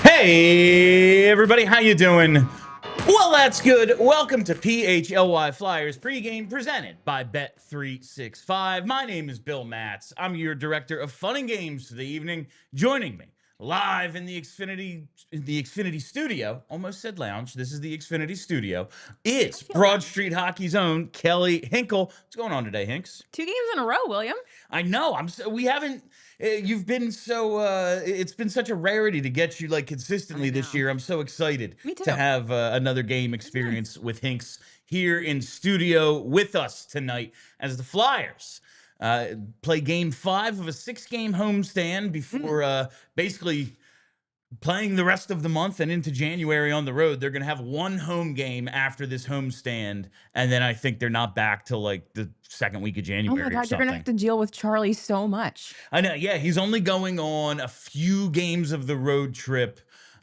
Hey everybody, how you doing? Well, that's good. Welcome to PHLY Flyers Pregame, presented by Bet365. My name is Bill Matz. I'm your director of fun and games for the evening. Joining me live in the Xfinity studio, almost said lounge. This is the Xfinity studio. It's Broad Street Hockey's own Kelly Hinkle. What's going on today, Hinks? 2 games in a row, William. I know. We haven't. You've been so. It's been such a rarity to get you like consistently this year. I'm so excited to have another game experience with Hinks here in studio with us tonight as the Flyers play Game 5 of a 6-game homestand before basically playing the rest of the month and into January on the road. They're going to have one home game after this homestand, and then I think they're not back till like the second week of January. Oh my God, you're going to have to deal with Charlie so much. I know, yeah. He's only going on a few games of the road trip.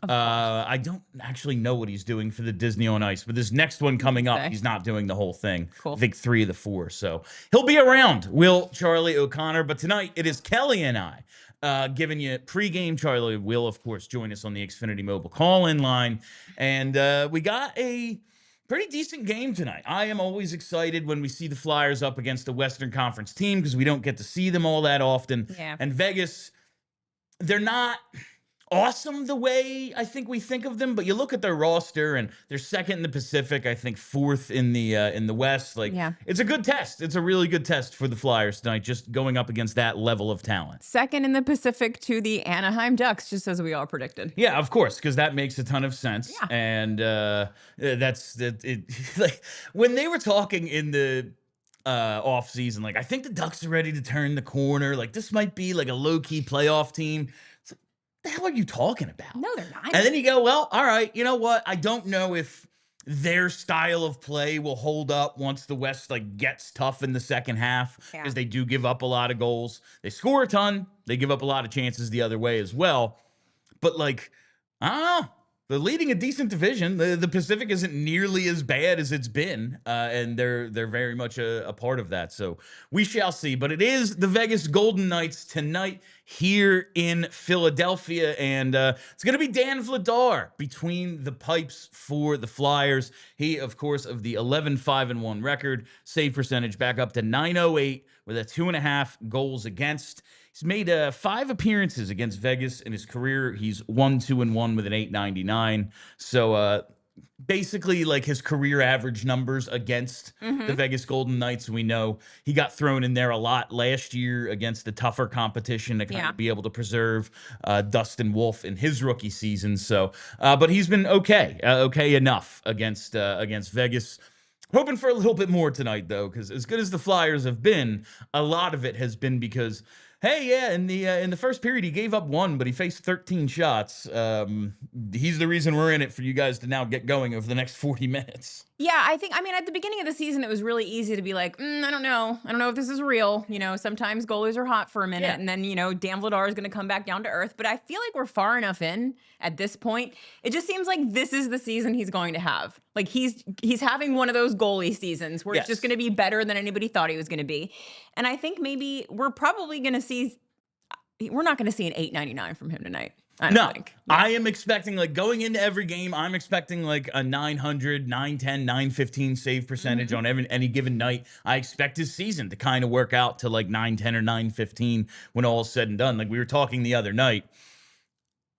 I don't actually know what he's doing for the Disney on Ice, but this next one coming up, he's not doing the whole thing. Cool. I think 3 of the 4. So he'll be around, Will Charlie O'Connor. But tonight it is Kelly and I giving you pregame. Charlie will, of course, join us on the Xfinity mobile call-in line. And we got a pretty decent game tonight. I am always excited when we see the Flyers up against a Western Conference team because we don't get to see them all that often. Yeah. And Vegas, they're not awesome the way I think we think of them, but you look at their roster and they're second in the Pacific, I think 4th in the West. Like, it's a good test. It's a really good test for the Flyers tonight, just going up against that level of talent. Second in the Pacific to the Anaheim Ducks, just as we all predicted. Yeah, of course, because that makes a ton of sense. Yeah. And like when they were talking in the off season, like, I think the Ducks are ready to turn the corner. Like, this might be like a low-key playoff team. The hell are you talking about? No, they're not. And then you go, well, all right, you know what? I don't know if their style of play will hold up once the West like gets tough in the second half, because they do give up a lot of goals. They score a ton. They give up a lot of chances the other way as well. But like, I don't know. They're leading a decent division. The Pacific isn't nearly as bad as it's been, and they're very much a part of that. So we shall see. But it is the Vegas Golden Knights tonight here in Philadelphia, and it's going to be Dan Vladar between the pipes for the Flyers. He, of course, of the 11-5-1 record, save percentage back up to .908 with a 2.5 goals against. He's made 5 appearances against Vegas in his career. He's 1-2-1 with an .899. So basically, like, his career average numbers against the Vegas Golden Knights, we know he got thrown in there a lot last year against the tougher competition to kind of be able to preserve Dustin Wolf in his rookie season. So, but he's been okay enough against Vegas. Hoping for a little bit more tonight, though, because as good as the Flyers have been, a lot of it has been because, hey, yeah, in the first period, he gave up 1, but he faced 13 shots. He's the reason we're in it for you guys to now get going over the next 40 minutes. Yeah, I mean, at the beginning of the season, it was really easy to be like, I don't know. I don't know if this is real. You know, sometimes goalies are hot for a minute, and then, you know, Dan Vladar is going to come back down to earth. But I feel like we're far enough in at this point. It just seems like this is the season he's going to have. Like, he's having one of those goalie seasons where it's just going to be better than anybody thought he was going to be. And I think maybe we're probably going to see, we're not going to see an $8.99 from him tonight. I don't think. No. I am expecting, like, going into every game, I'm expecting like a 900, 910, 915 save percentage on any given night. I expect his season to kind of work out to like 910 or 915 when all is said and done. Like we were talking the other night,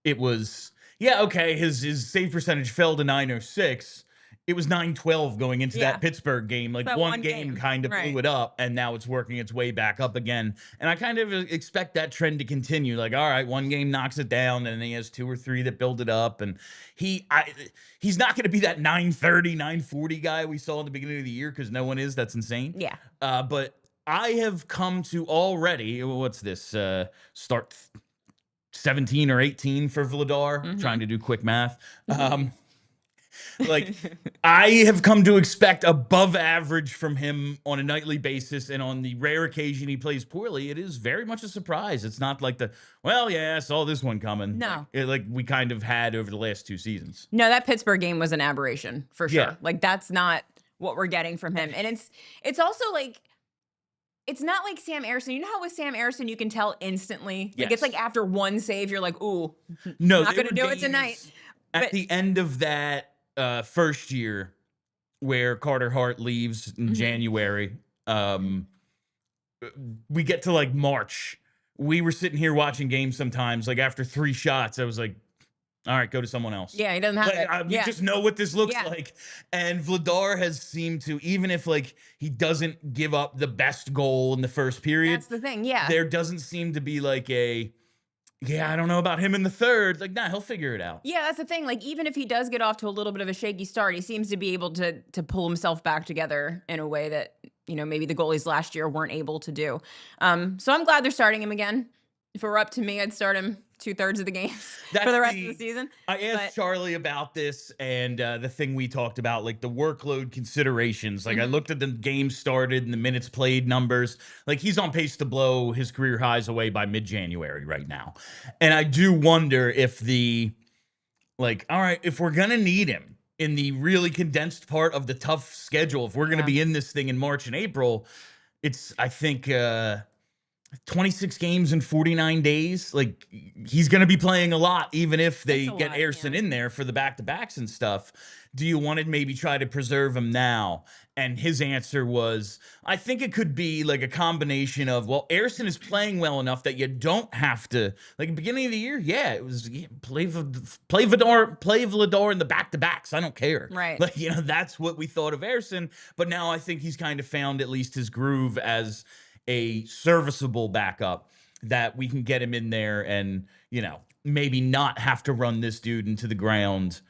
it was, okay, his save percentage fell to 906. It was 912 going into that Pittsburgh game. Like one game kind of blew it up, and now it's working its way back up again. And I kind of expect that trend to continue. Like, all right, one game knocks it down, and then he has 2 or 3 that build it up. And he's not going to be that 930, 940 guy we saw at the beginning of the year, because no one is. That's insane. Yeah. But I have come to already, what's this, start 17 or 18 for Vladar, trying to do quick math. Like, I have come to expect above average from him on a nightly basis, and on the rare occasion he plays poorly, it is very much a surprise. It's not like well, yeah, I saw this one coming. No. Like we kind of had over the last 2 seasons. No, that Pittsburgh game was an aberration for sure. Yeah. Like, that's not what we're getting from him. And it's also like, it's not like Sam Ersson. You know how with Sam Ersson you can tell instantly? Like, it's like after one save, you're like, ooh, no, not going to do it tonight. At the end of that first year where Carter Hart leaves in January, we get to like March. We were sitting here watching games sometimes. Like after 3 shots, I was like, all right, go to someone else. Yeah, he doesn't have it. We just know what this looks like. And Vladar has seemed to, even if like he doesn't give up the best goal in the first period. That's the thing, yeah. There doesn't seem to be like I don't know about him in the third. Like, nah, he'll figure it out. Yeah, that's the thing. Like, even if he does get off to a little bit of a shaky start, he seems to be able to pull himself back together in a way that, maybe the goalies last year weren't able to do. So I'm glad they're starting him again. If it were up to me, I'd start him 2/3 of the games for the rest of the season. I asked Charlie about this, and the thing we talked about, like the workload considerations. Like I looked at the games started and the minutes played numbers. Like he's on pace to blow his career highs away by mid-January right now. And I do wonder if all right, if we're going to need him in the really condensed part of the tough schedule, if we're going to be in this thing in March and April, it's, I think, 26 games in 49 days. Like he's going to be playing a lot, even if they get Ersson in there for the back-to-backs and stuff. Do you want to maybe try to preserve him now? And his answer was, I think it could be like a combination of, well, Ersson is playing well enough that you don't have to, like at the beginning of the year. Yeah, it was play Vladar in the back-to-backs. I don't care. Right. Like, that's what we thought of Ersson. But now I think he's kind of found at least his groove as a serviceable backup that we can get him in there and, maybe not have to run this dude into the ground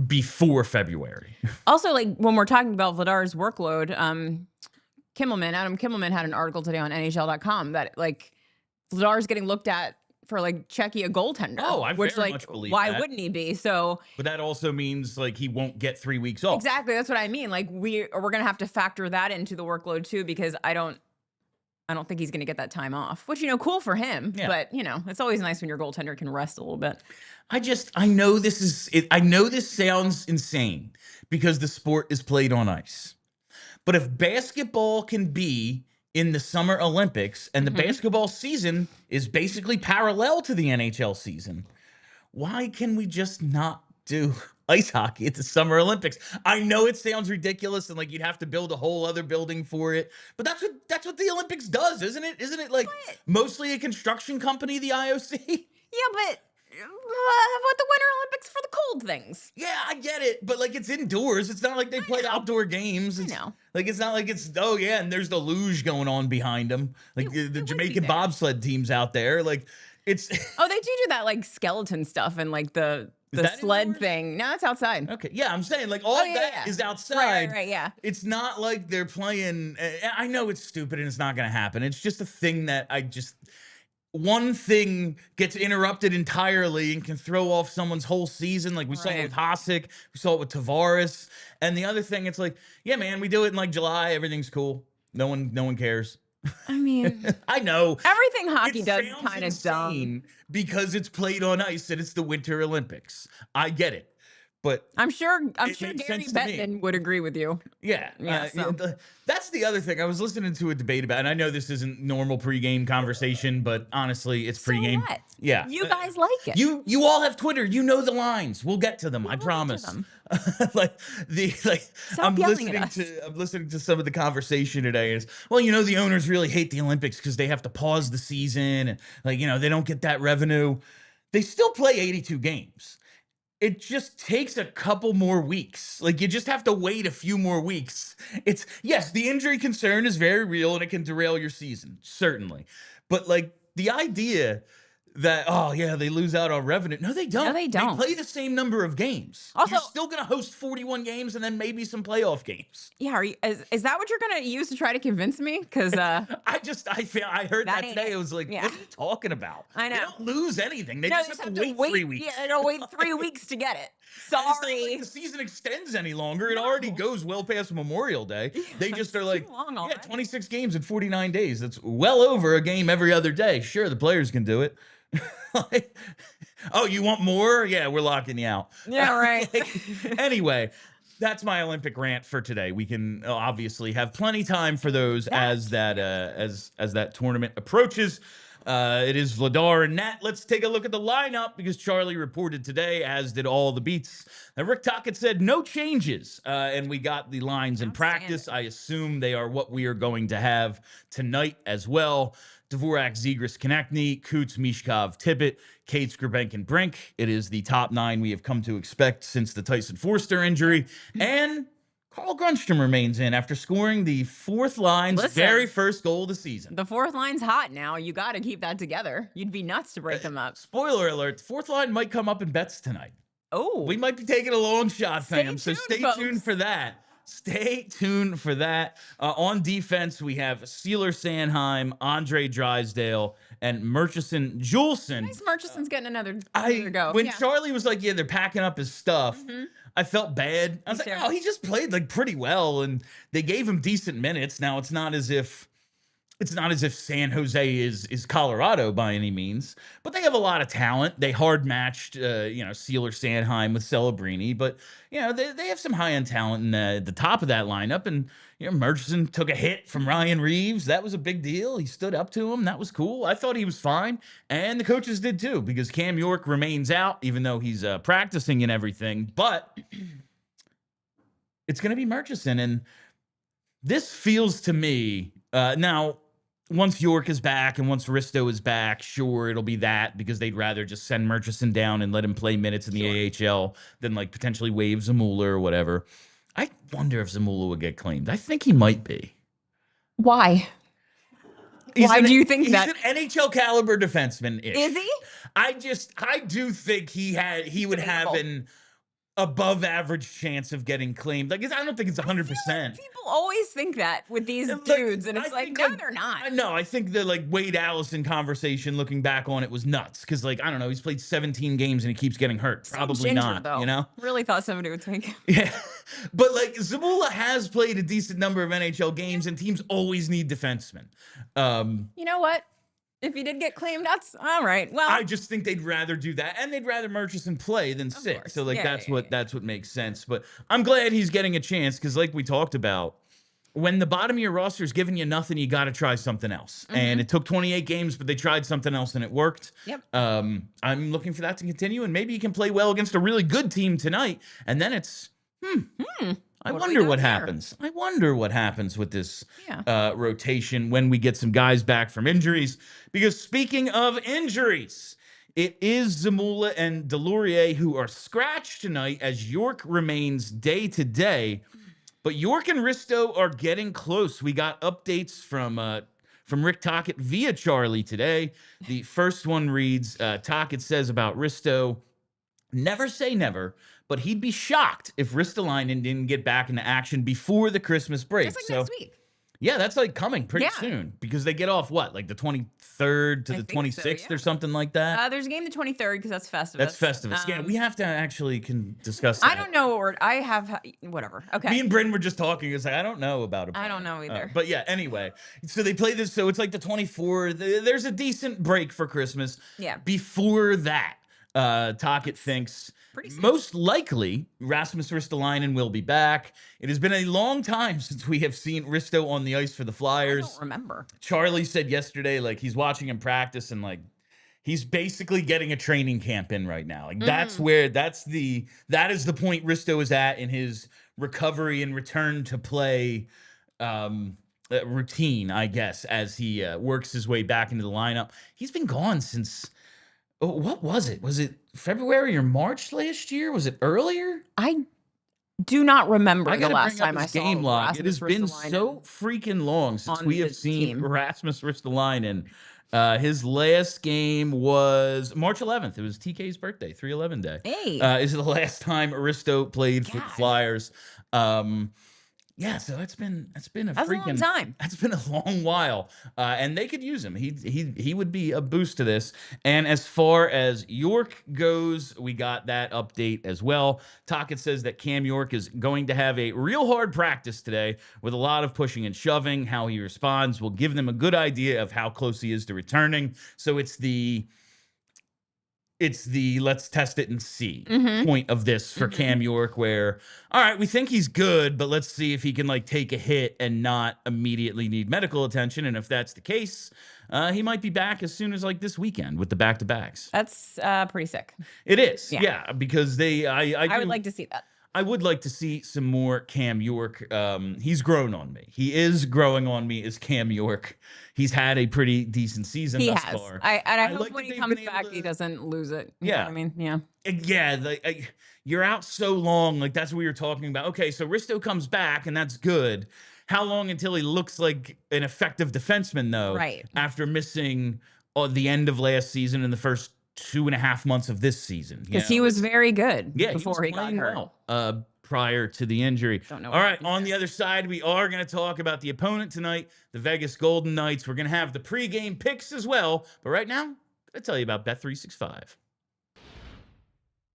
before February. Also, like when we're talking about Vladar's workload, Adam Kimmelman had an article today on NHL.com that like Vladar's getting looked at for like Czechia goaltender. Oh, I which, very like, much believe why that. Wouldn't he be? So, but that also means like he won't get 3 weeks off. Exactly, that's what I mean. Like we're gonna have to factor that into the workload too, because I don't think he's going to get that time off, which, cool for him. Yeah. But, it's always nice when your goaltender can rest a little bit. I know this sounds insane because the sport is played on ice. But if basketball can be in the Summer Olympics and the basketball season is basically parallel to the NHL season, why can we just not do ice hockey at the Summer Olympics? I know it sounds ridiculous and like you'd have to build a whole other building for it, but that's what the Olympics does, isn't it? Isn't it like mostly a construction company, the IOC? Yeah, but how about the Winter Olympics for the cold things? Yeah, I get it, but like it's indoors. It's not like they play outdoor games. It's, like it's not like it's and there's the luge going on behind them. Like the Jamaican bobsled team's out there. Like it's they do that like skeleton stuff and like the sled indoors? Thing. No, it's outside. Okay. Yeah, I'm saying like all that is outside. Right, yeah. It's not like they're playing. I know it's stupid and it's not going to happen. It's just a thing that one thing gets interrupted entirely and can throw off someone's whole season. Like we saw it with Hasek, we saw it with Tavares. And the other thing, it's like, yeah, man, we do it in like July. Everything's cool. No one cares. I mean, I know everything hockey does is kind of dumb because it's played on ice and it's the Winter Olympics. I get it, but I'm sure Gary Bettman would agree with you. Yeah, that's the other thing. I was listening to a debate about, and I know this isn't normal pregame conversation, but honestly, it's pregame. What? Yeah, you guys like it. You all have Twitter. You know the lines. We'll get to them. I promise. I'm listening to some of the conversation today. Is the owners really hate the Olympics because they have to pause the season and they don't get that revenue. They still play 82 games. It just takes a couple more weeks. Like you just have to wait a few more weeks. Yes, the injury concern is very real and it can derail your season, certainly. But like the idea that, oh yeah, they lose out on revenue. No, they don't. No, they don't. They play the same number of games. Also, you're still going to host 41 games and then maybe some playoff games. Yeah, is that what you're going to use to try to convince me? Because I heard that today. It was like, what are you talking about? I know. They don't lose anything. They just have to wait 3 weeks. Yeah, they don't wait 3 weeks to get it. Sorry. It's not like the season extends any longer. It already goes well past Memorial Day. They just are like, 26 games in 49 days. That's well over a game every other day. Sure, the players can do it. Oh, you want more? Yeah, we're locking you out. Yeah, right. Anyway, that's my Olympic rant for today. We can obviously have plenty time for those as that tournament approaches. It is Vladar and Nat. Let's take a look at the lineup because Charlie reported today, as did all the beats. Now, Rick Tocchet said no changes, and we got the lines in practice. I assume they are what we are going to have tonight as well. Dvorak, Zegras, Konechny, Coots, Michkov, Tippett, Cates, Grabenkin, Brink. It is the top 9 we have come to expect since the Tyson Forster injury. And Carl Grundstrom remains in after scoring the fourth line's very first goal of the season. The fourth line's hot now. You got to keep that together. You'd be nuts to break them up. Spoiler alert, the fourth line might come up in bets tonight. Oh. We might be taking a long shot, fam. So stay tuned for that. Stay tuned for that. On defense, we have Sealer Sanheim, Andre Drysdale, and Murchison Juleson. Nice, Murchison's getting another go. When Charlie was like, yeah, they're packing up his stuff, I felt bad. I was like, oh, he just played like pretty well, and they gave him decent minutes. Now it's not as if San Jose is Colorado by any means, but they have a lot of talent. They hard matched, Sealer Sanheim with Celebrini, but they have some high end talent in the top of that lineup. And Murchison took a hit from Ryan Reeves. That was a big deal. He stood up to him. That was cool. I thought he was fine, and the coaches did too, because Cam York remains out, even though he's practicing and everything. But it's going to be Murchison, and this feels to me now. Once York is back and once Risto is back, sure, it'll be that, because they'd rather just send Murchison down and let him play minutes in the AHL than like potentially waive Zamula or whatever. I wonder if Zamula would get claimed. I think he might be. Why? Why do you think that? He's an NHL caliber defenseman. Is he? I do think he would have an above average chance of getting claimed. Like, I don't think it's 100%. People always think that with these dudes, and it's no, they're not. No, I think the Wade Allison conversation, looking back on it, was nuts, because I don't know, he's played 17 games and he keeps getting hurt. Probably not, though. Really thought somebody would take him. Yeah, but Zamula has played a decent number of NHL games, and teams always need defensemen. You know what? If he did get claimed, that's all right. Well, I just think they'd rather do that, and they'd rather Murchison play than sit. So that's what makes sense. But I'm glad he's getting a chance, because like we talked about, when the bottom of your roster is giving you nothing, you got to try something else. And it took 28 games, but they tried something else and it worked. Yep. I'm looking for that to continue, and maybe he can play well against a really good team tonight. And then it's I wonder what happens. I wonder what happens with this rotation when we get some guys back from injuries. Because speaking of injuries, it is Zamula and Delorier who are scratched tonight, as York remains day-to-day. But York and Risto are getting close. We got updates from Rick Tocchet via Charlie today. The first one reads, Tocchet says about Risto, never say never, but he'd be shocked if Ristolainen didn't get back into action before the Christmas break. Just like next week. Yeah, that's coming pretty soon, because they get off the 23rd to the 26th or something like that. There's a game the 23rd, because that's Festivus. That's Festivus. Yeah, we have to actually discuss that. I don't know, I have whatever. Okay. Me and Bryn were just talking. It's I don't know about it. I don't know either. But yeah, anyway. So they play this. So it's the 24th. There's a decent break for Christmas. Yeah. Before that, Tocchet thinks most likely Rasmus Ristolainen will be back. It has been a long time since we have seen Risto on the ice for the Flyers. I don't remember. Charlie said yesterday, he's watching him practice, and he's basically getting a training camp in right now. That is the point Risto is at in his recovery and return to play routine, I guess, as he works his way back into the lineup. He's been gone since, what was it? Was it February or March last year? Was it earlier? I do not remember the last time I saw game log. It has been Ristolainen so freaking long since we have seen Rasmus Ristolainen His last game was March 11th. It was TK's birthday, 311 day. Hey. This is the last time Risto played for the Flyers. Yeah, so that's been a long time. That's been a long while, and they could use him. He would be a boost to this. And as far as York goes, we got that update as well. Tocchet says that Cam York is going to have a real hard practice today with a lot of pushing and shoving. How he responds will give them a good idea of how close he is to returning. So it's the let's test it and see point of this for Cam York, where, all right, we think he's good, but let's see if he can like take a hit and not immediately need medical attention. And if that's the case, he might be back as soon as like this weekend with the back-to-backs. That's pretty sick. It is. Yeah, because I would like to see that. I would like to see some more Cam York. He's grown on me. He is growing on me as Cam York. He's had a pretty decent season thus far. I hope when he comes back, he doesn't lose it. You know what I mean? Yeah. Yeah. You're out so long. Like, that's what we were talking about. Okay, so Risto comes back, and that's good. How long until he looks like an effective defenseman, though? Right. After missing the end of last season and the first 2.5 months of this season, because he was very good before he got hurt. Well, prior to the injury. Don't know. All right, on the other side, we are going to talk about the opponent tonight, the Vegas Golden Knights. We're going to have the pregame picks as well, but right now, I'm going to tell you about Bet365.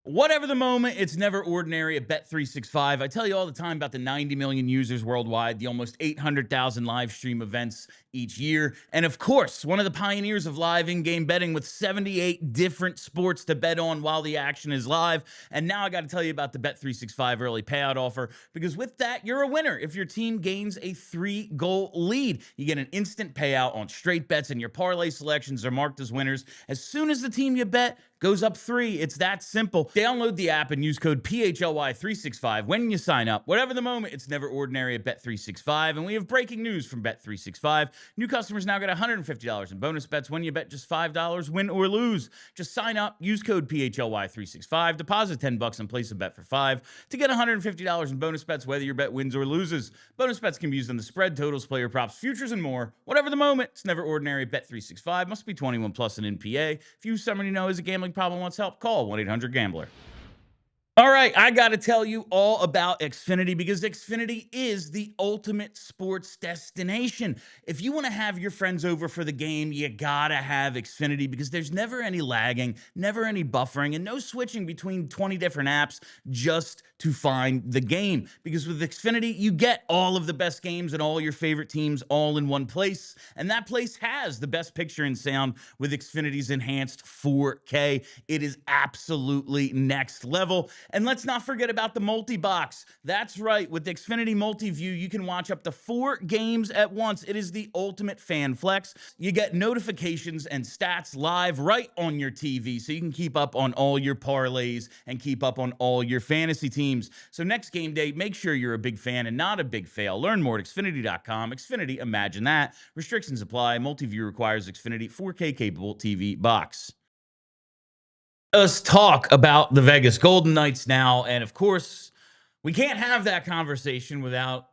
Whatever the moment, it's never ordinary at Bet365. I tell you all the time about the 90 million users worldwide, the almost 800,000 live stream events each year, and of course, one of the pioneers of live in-game betting with 78 different sports to bet on while the action is live. And now I got to tell you about the Bet365 early payout offer, because with that, you're a winner. If your team gains a 3-goal lead, you get an instant payout on straight bets, and your parlay selections are marked as winners as soon as the team you bet goes up 3. It's that simple. Download the app and use code PHLY365 when you sign up. Whatever the moment, it's never ordinary at Bet365. And we have breaking news from Bet365. New customers now get $150 in bonus bets when you bet just $5, win or lose. Just sign up, use code PHLY365, deposit $10 and place a bet for $5 to get $150 in bonus bets whether your bet wins or loses. Bonus bets can be used on the spread, totals, player props, futures, and more. Whatever the moment, it's never ordinary at Bet365. Must be 21 plus and in PA. If you someone you know has a gambling problem, wants help, call 1-800-GAMBLER. All right, I got to tell you all about Xfinity, because Xfinity is the ultimate sports destination. If you want to have your friends over for the game, you got to have Xfinity, because there's never any lagging, never any buffering, and no switching between 20 different apps just to find the game. Because with Xfinity, you get all of the best games and all your favorite teams all in one place. And that place has the best picture and sound with Xfinity's enhanced 4K. It is absolutely next level. And let's not forget about the multi-box. That's right. With Xfinity Multi-View, you can watch up to 4 games at once. It is the ultimate fan flex. You get notifications and stats live right on your TV, so you can keep up on all your parlays and keep up on all your fantasy teams. So next game day, make sure you're a big fan and not a big fail. Learn more at Xfinity.com. Xfinity, imagine that. Restrictions apply. Multi-View requires Xfinity 4K capable TV box. Let's talk about the Vegas Golden Knights now. And of course, we can't have that conversation without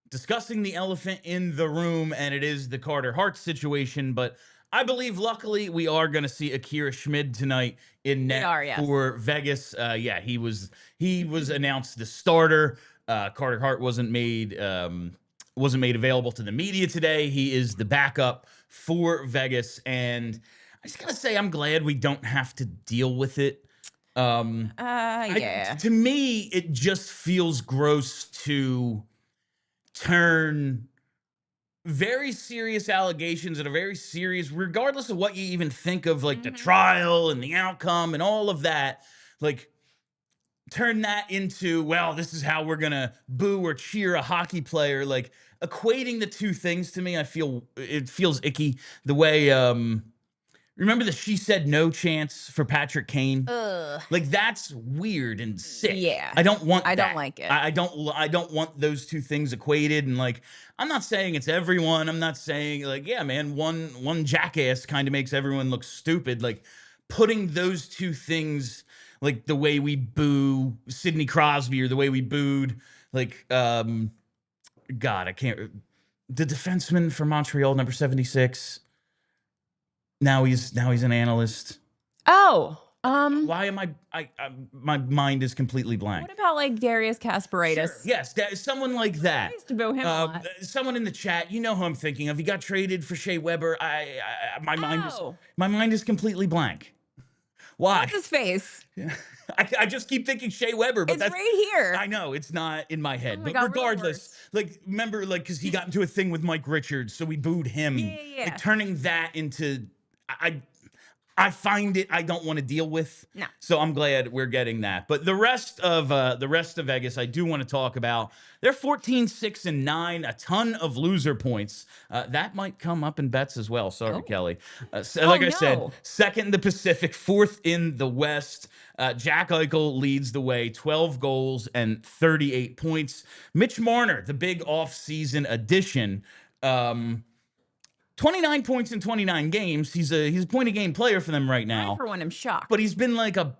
discussing the elephant in the room, and it is the Carter Hart situation. But I believe, luckily, we are going to see Akira Schmid tonight in net for Vegas. He was announced the starter. Carter Hart wasn't made available to the media today. He is the backup for Vegas, and I just gotta say, I'm glad we don't have to deal with it. To me, it just feels gross to turn very serious allegations that are very serious, regardless of what you even think of, like the trial and the outcome and all of that, like turn that into, well, this is how we're gonna boo or cheer a hockey player. Like, equating the two things, to me, it feels icky. The way remember the she said no chance for Patrick Kane? Like, that's weird and sick. Yeah. I don't want that. I don't like it. I don't want those two things equated. And like, I'm not saying it's everyone. I'm not saying like, yeah, man, one jackass kind of makes everyone look stupid. Like, putting those two things, like the way we boo Sidney Crosby or the way we booed, like, God, I can't. The defenseman for Montreal, number 76. Now he's an analyst. Oh. Why am my mind is completely blank. What about like Darius Kasparaitis? Sure. Yes, someone like that. I used to boo him a lot. Someone in the chat, you know who I'm thinking of. He got traded for Shea Weber. My mind is completely blank. Why? What's his face? I just keep thinking Shea Weber, but it's that's right here. I know it's not in my head, Oh my but God, regardless, like remember, like because he got into a thing with Mike Richards, so we booed him. Yeah. Like turning that into I find it I don't want to deal with. No. So I'm glad we're getting that. But the rest of Vegas, I do want to talk about. They're 14-6-9, a ton of loser points. That might come up in bets as well. Sorry, Kelly. I said, second in the Pacific, fourth in the West. Jack Eichel leads the way, 12 goals and 38 points. Mitch Marner, the big offseason addition. 29 points in 29 games. He's a point-a-game player for them right now. For one, I'm shocked. But he's been like a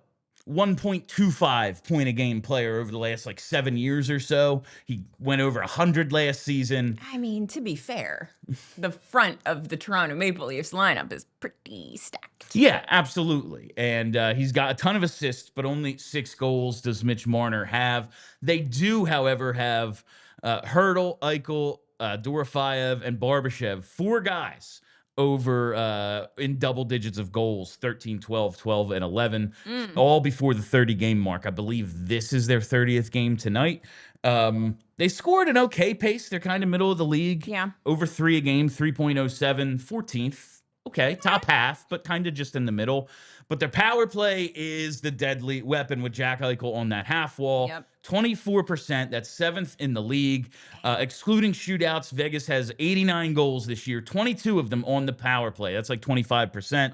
1.25 point-a-game player over the last like 7 years or so. He went over 100 last season. I mean, to be fair, the front of the Toronto Maple Leafs lineup is pretty stacked. Yeah, absolutely. And he's got a ton of assists, but only 6 goals does Mitch Marner have. They do, however, have Hertl, Eichel, Dorofeyev, and Barbashev, 4 guys over in double digits of goals, 13, 12, 12, and 11, all before the 30-game mark. I believe this is their 30th game tonight. They scored an okay pace. They're kind of middle of the league. Yeah. Over 3 a game, 3.07, 14th. Okay, top half, but kind of just in the middle. But their power play is the deadly weapon with Jack Eichel on that half wall. Yep. 24%. That's 7th in the league. Excluding shootouts, Vegas has 89 goals this year, 22 of them on the power play. That's like 25%.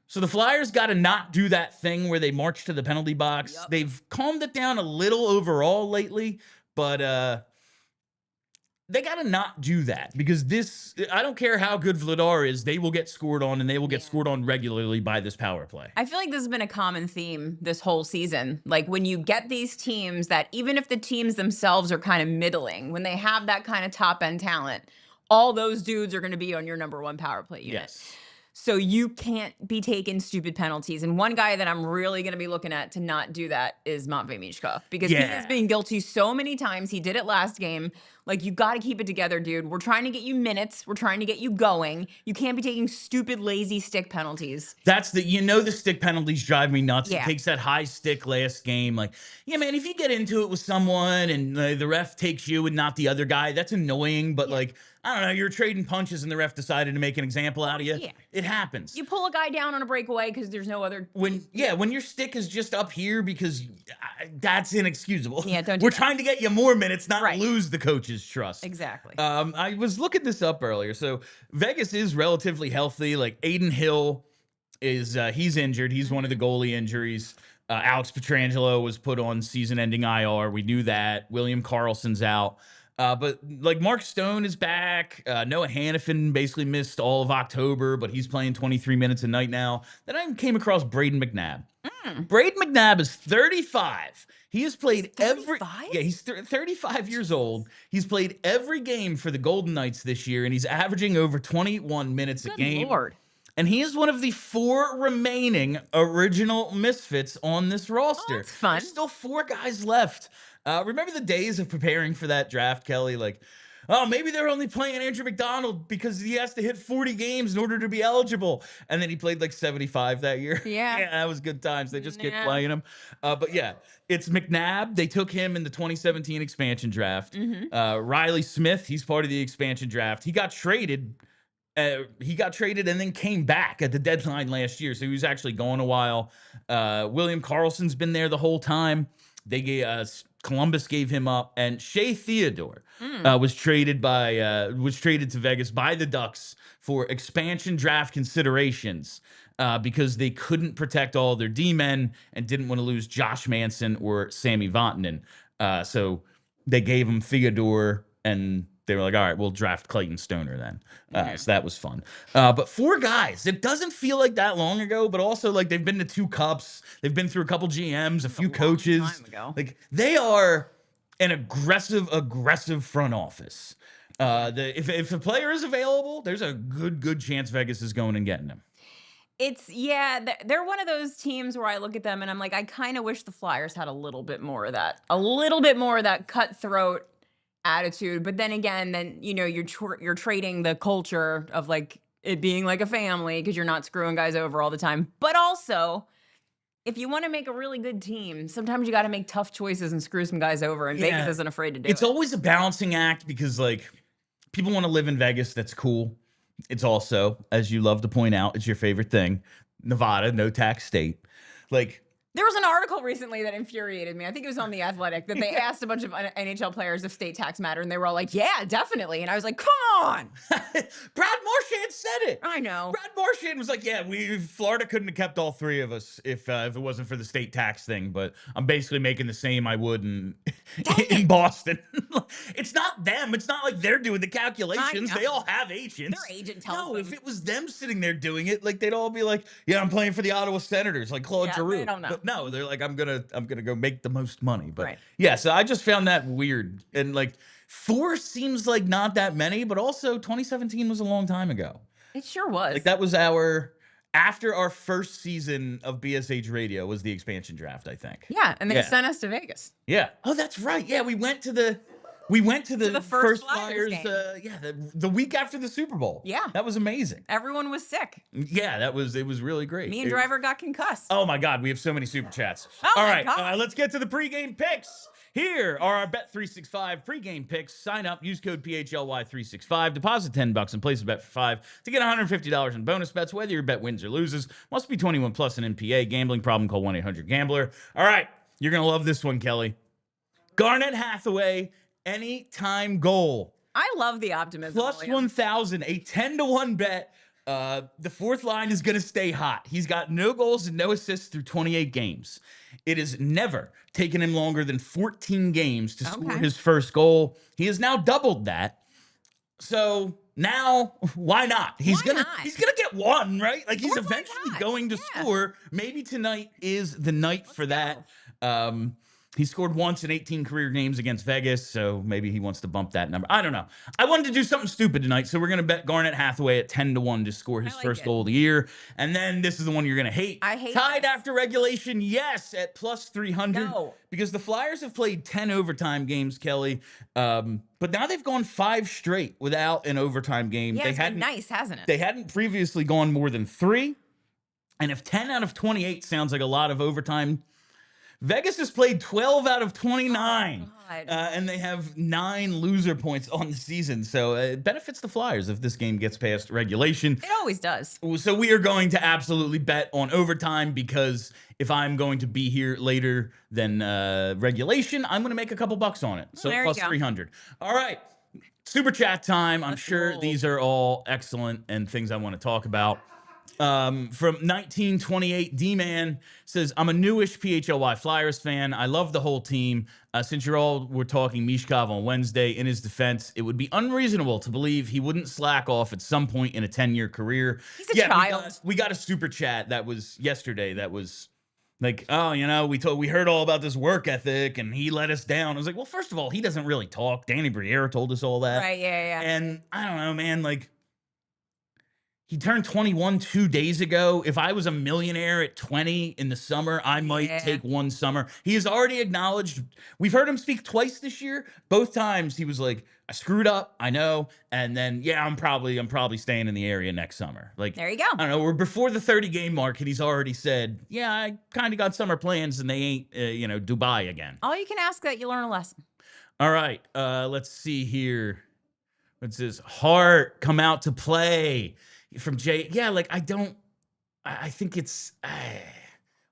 So the Flyers got to not do that thing where they march to the penalty box. Yep. They've calmed it down a little overall lately, but they got to not do that because this, I don't care how good Vladar is, they will get scored on, and they will get scored on regularly by this power play. I feel like this has been a common theme this whole season. Like when you get these teams that, even if the teams themselves are kind of middling, when they have that kind of top end talent, all those dudes are going to be on your number 1 power play unit. Yes. So you can't be taking stupid penalties. And one guy that I'm really going to be looking at to not do that is Matvei Michkov, because he has been guilty so many times. He did it last game. Like, you got to keep it together, dude. We're trying to get you minutes. We're trying to get you going. You can't be taking stupid, lazy stick penalties. That's the stick penalties drive me nuts. Yeah. He takes that high stick last game. Like, yeah, man, if you get into it with someone and the ref takes you and not the other guy, that's annoying. But like, I don't know, you're trading punches and the ref decided to make an example out of you. Yeah. It happens. You pull a guy down on a breakaway because there's no other. When your stick is just up here, because that's inexcusable. Yeah, don't do We're that. trying to get you more minutes, not lose the coach's trust. Exactly. I was looking this up earlier. So Vegas is relatively healthy. Like Aiden Hill is he's injured. He's one of the goalie injuries. Alex Pietrangelo was put on season-ending IR. We knew that. William Karlsson's out. But like Mark Stone is back. Noah Hannafin basically missed all of October, but he's playing 23 minutes a night now. Then I came across Braden McNabb. Braden McNabb is 35. He has played he's 35 years old. He's played every game for the Golden Knights this year, and he's averaging over 21 minutes a game. Lord. And he is one of the 4 remaining original misfits on this roster. Oh, that's fun. There's still 4 guys left. Remember the days of preparing for that draft, Kelly? Like, oh, maybe they're only playing Andrew McDonald because he has to hit 40 games in order to be eligible. And then he played like 75 that year. Yeah. That was good times. They just kept playing him. But yeah, it's McNabb. They took him in the 2017 expansion draft. Riley Smith, he's part of the expansion draft. He got traded. And then came back at the deadline last year. So he was actually gone a while. William Karlsson's been there the whole time. They gave Columbus gave him up, and Shea Theodore was traded to Vegas by the Ducks for expansion draft considerations because they couldn't protect all their D-men and didn't want to lose Josh Manson or Sammy Vatanen. So they gave him Theodore, and they were like, all right, we'll draft Clayton Stoner then. So that was fun. But 4 guys, it doesn't feel like that long ago, but also like they've been to 2 cups. They've been through a couple GMs, a few coaches. Time ago. Like they are an aggressive front office. If a player is available, there's a good chance Vegas is going and getting him. They're one of those teams where I look at them and I'm like, I kind of wish the Flyers had a little bit more of that cutthroat attitude. But then again, you're trading the culture of like it being like a family because you're not screwing guys over all the time. But also, if you want to make a really good team, sometimes you got to make tough choices and screw some guys over, and Vegas isn't afraid to do it. It's always a balancing act because, like, people want to live in Vegas. That's cool. It's also, as you love to point out, it's your favorite thing, Nevada, no tax state. Like, there was an article recently that infuriated me. I think it was on The Athletic that they asked a bunch of NHL players if state tax mattered, and they were all like, yeah, definitely. And I was like, come on. Brad Marchand said it. I know. Brad Marchand was like, yeah, Florida couldn't have kept all three of us if it wasn't for the state tax thing, but I'm basically making the same I would in Boston. It's not them. It's not like they're doing the calculations. They all have agents. Their agent tells them. No, if it was them sitting there doing it, like, they'd all be like, yeah, I'm playing for the Ottawa Senators, like Claude Giroux. They don't know. But no, they're like, I'm gonna go make the most money. But yeah, so I just found that weird. And like 4 seems like not that many, but also 2017 was a long time ago. It sure was. Like that was after our first season of BSH Radio was the expansion draft, I think. Yeah, and they sent us to Vegas. Yeah. Oh, that's right. Yeah, we went to the first Flyers the week after the Super Bowl. Yeah. That was amazing. Everyone was sick. Yeah, it was really great. Me and Driver got concussed. Oh my God, we have so many super chats. All right, let's get to the pregame picks. Here are our Bet365 pregame picks. Sign up, use code PHLY365, deposit $10 and place a bet for $5 to get $150 in bonus bets, whether your bet wins or loses. Must be 21 plus an NPA. Gambling problem, call 1-800-GAMBLER. All right, you're going to love this one, Kelly. Garnet Hathaway, anytime goal. I love the optimism. Plus 1,000, a 10-1 bet. The fourth line is going to stay hot. He's got no goals and no assists through 28 games. It has never taken him longer than 14 games to score his first goal. He has now doubled that. So now, why not? He's gonna get one, right? Like he's eventually going to score. Maybe tonight is the night for that. He scored once in 18 career games against Vegas, so maybe he wants to bump that number. I don't know. I wanted to do something stupid tonight, so we're going to bet Garnet Hathaway at 10-1 to score his first goal of the year. And then this is the one you're going to hate. I hate Tied after regulation, yes, at plus 300. No. Because the Flyers have played 10 overtime games, Kelly. But now they've gone 5 straight without an overtime game. Yeah, it's been nice, hasn't it? They hadn't previously gone more than 3. And if 10 out of 28 sounds like a lot of overtime, Vegas has played 12 out of 29, and they have 9 loser points on the season. So it benefits the Flyers if this game gets past regulation. It always does. So we are going to absolutely bet on overtime because if I'm going to be here later than regulation, I'm going to make a couple bucks on it. So plus 300. All right. Super chat time. I'm sure these are all excellent and things I want to talk about. From 1928, D-Man says, I'm a newish PHLY Flyers fan. I love the whole team. Since you all were talking Michkov on Wednesday, in his defense, it would be unreasonable to believe he wouldn't slack off at some point in a 10-year career. He's a child. We got a super chat that was yesterday that was like, oh, you know, we heard all about this work ethic and he let us down. I was like, well, first of all, he doesn't really talk. Danny Briere told us all that. Right, yeah. And I don't know, man, like, he turned 21 2 days ago. If I was a millionaire at 20 in the summer, I might take one summer. He has already acknowledged. We've heard him speak twice this year. Both times he was like, I screwed up, I know. And then, yeah, I'm probably staying in the area next summer. Like, there you go. I don't know. We're before the 30-game mark, and he's already said, yeah, I kind of got summer plans, and they ain't, Dubai again. All you can ask that you learn a lesson. All right. Let's see here. It says, Hart, come out to play. From Jay, like I think it's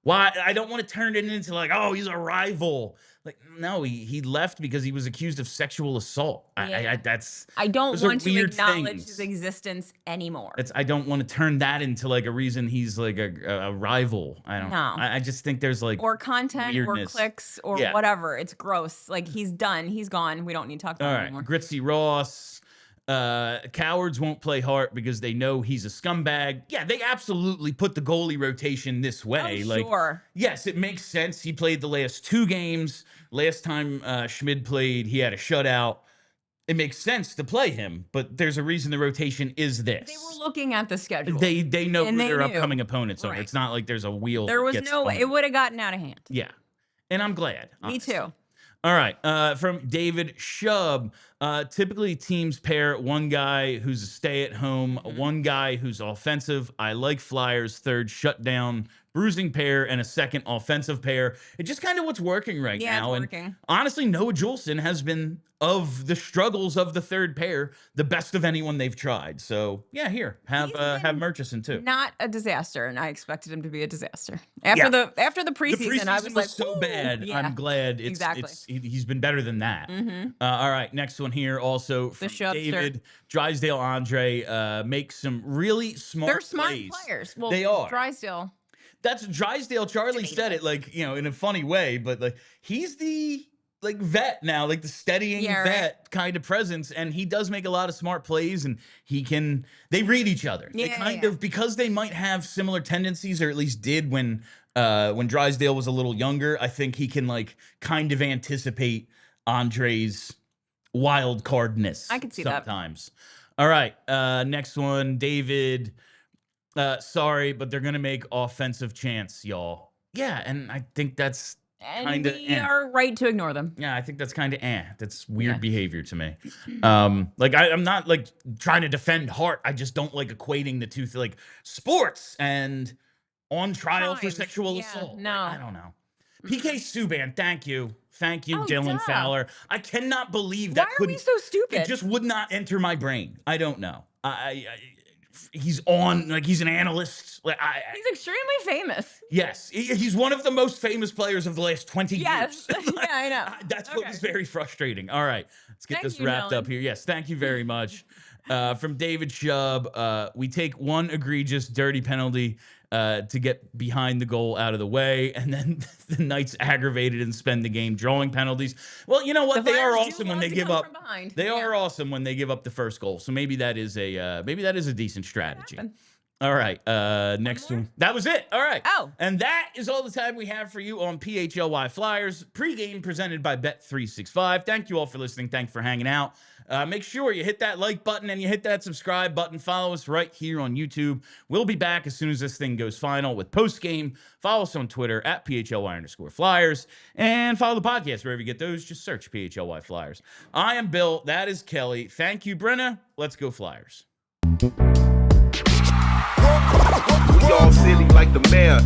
why I don't want to turn it into like, oh, he's a rival. Like, no, he left because he was accused of sexual assault. Yeah. I don't want to acknowledge his existence anymore. I don't want to turn that into like a reason he's like a rival. I don't know. I just think there's like or content weirdness. Or clicks or whatever. It's gross. Like he's done. He's gone. We don't need to talk about it anymore. Gritzy Ross. Cowards won't play Hart because they know he's a scumbag. Yeah, they absolutely put the goalie rotation this way. Oh, sure. Yes, it makes sense. He played the last 2 games. Last time Schmid played, he had a shutout. it makes sense to play him, but there's a reason the rotation is this. They were looking at the schedule. They know who their knew. upcoming opponents are. Right. It's not like there's a wheel. There was no way. It would have gotten out of hand. Yeah. And I'm glad. Honestly. Me too. All right. From David Shub. Typically, teams pair one guy who's a stay-at-home, one guy who's offensive. I like Flyers' third shutdown bruising pair and a second offensive pair. It's just kind of what's working right now. It's working. And honestly, Noah Juleson has been, of the struggles of the third pair, the best of anyone they've tried. So yeah, here have Murchison too. Not a disaster, and I expected him to be a disaster after the preseason. I was like, so bad. Yeah, I'm glad he's been better than that. All right, next one here also from David Drysdale. Andre makes some really smart. They're smart plays. Players. Well, they are. Drysdale. That's Drysdale. Charlie said it like, in a funny way, but like he's the vet now, like the steadying vet kind of presence, and he does make a lot of smart plays, and they read each other. They kind of, because they might have similar tendencies, or at least did when Drysdale was a little younger. I think he can kind of anticipate Andre's wild cardness. I can see sometimes. All right, next one, David. Sorry, but they're gonna make offensive chants, y'all. Yeah, and I think that's kind of. We are right to ignore them. Yeah, I think that's kind of That's weird behavior to me. I'm not trying to defend Hart. I just don't like equating the two, sports and on trial for sexual assault. No, I don't know. PK Subban, thank you, Dylan Fowler. I cannot believe that. Why are we so stupid? It just would not enter my brain. I don't know. He's on, he's an analyst. He's extremely famous. Yes, he's one of the most famous players of the last 20 years. Yes, yeah, I know. That's what was very frustrating. All right, let's get this wrapped up here. Yes, thank you very much. From David Shub, we take one egregious dirty penalty to get behind the goal out of the way, and then the Knights aggravated and spend the game drawing penalties. Well, you know what? They are awesome when they give up. They are awesome when they give up the first goal. So maybe that is a decent strategy. All right, next one. That was it. All right. Oh. And that is all the time we have for you on PHLY Flyers pregame presented by Bet365. Thank you all for listening. Thanks for hanging out. Make sure you hit that like button and you hit that subscribe button. Follow us right here on YouTube. We'll be back as soon as this thing goes final with postgame. Follow us on Twitter at PHLY_Flyers. And follow the podcast wherever you get those. Just search PHLY Flyers. I am Bill. That is Kelly. Thank you, Brenna. Let's go Flyers. We all silly like the mayor.